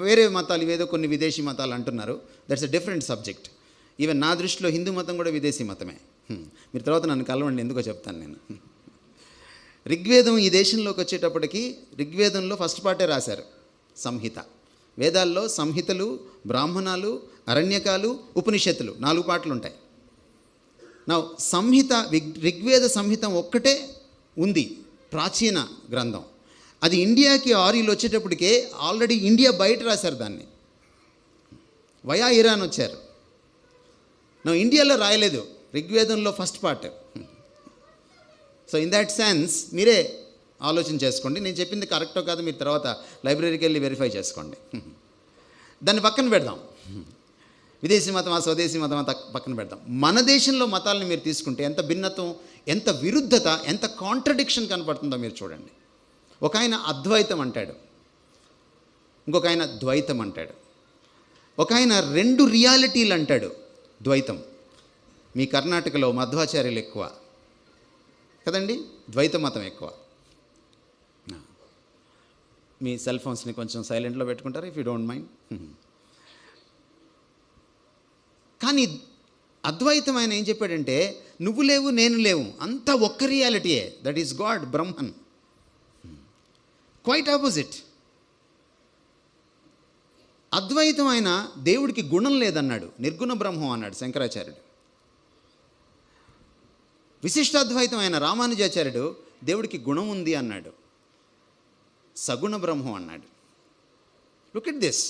వేరే మతాలు ఇవేదో కొన్ని విదేశీ మతాలు అంటున్నారు. That's a different subject. Even నా దృష్టిలో హిందూ మతం కూడా విదేశీ మతమే. మీరు తర్వాత నన్ను కలవండి, ఎందుకో చెప్తాను నేను. ఋగ్వేదం ఈ దేశంలోకి వచ్చేటప్పటికి ఋగ్వేదంలో ఫస్ట్ పార్టే రాశారు, సంహిత. వేదాల్లో సంహితలు, బ్రాహ్మణాలు, అరణ్యకాలు, ఉపనిషత్తులు 4 పాటలు ఉంటాయి. నా సంహిత ఋగ్వేద సంహితం ఒక్కటే ఉంది, ప్రాచీన గ్రంథం. అది ఇండియాకి ఆర్యులు వచ్చేటప్పటికే ఆల్రెడీ ఇండియా బయట రాశారు దాన్ని, వయా ఇరాన్ వచ్చారు. నా ఇండియాలో రాయలేదు ఋగ్వేదంలో first part. So in that sense మీరే ఆలోచన చేసుకోండి, నేను చెప్పింది కరెక్టో కాదో మీరు తర్వాత లైబ్రరీకి వెళ్ళి వెరిఫై చేసుకోండి. దాన్ని పక్కన పెడదాం, విదేశీ మతమా స్వదేశీ మతమా పక్కన పెడదాం. మన దేశంలో మతాలను మీరు తీసుకుంటే ఎంత భిన్నత్వం, ఎంత విరుద్ధత, ఎంత కాంట్రడిక్షన్ కనపడుతుందో మీరు చూడండి. ఒక ఆయన అద్వైతం అంటాడు, ఇంకొక ఆయన ద్వైతం అంటాడు, ఒక ఆయన 2 రియాలిటీలు అంటాడు, ద్వైతం. మీ కర్ణాటకలో మధ్వాచార్యులు ఎక్కువ కదండి, ద్వైత మతం ఎక్కువ. మీ సెల్ ఫోన్స్ని కొంచెం సైలెంట్లో పెట్టుకుంటారు, ఇఫ్ యూ డోంట్ మైండ్. కానీ అద్వైతం ఆయన ఏం చెప్పాడంటే, నువ్వు లేవు నేను లేవు, అంతా ఒక్క రియాలిటీయే, that is God, Brahman. Quite opposite. అద్వైతం ఆయన దేవుడికి గుణం లేదన్నాడు, నిర్గుణ బ్రహ్మం అన్నాడు శంకరాచార్యుడు. విశిష్టాద్వైతం ఆయన రామానుజాచార్యుడు దేవుడికి గుణం ఉంది అన్నాడు, సగుణ బ్రహ్మం అన్నాడు. Look at this.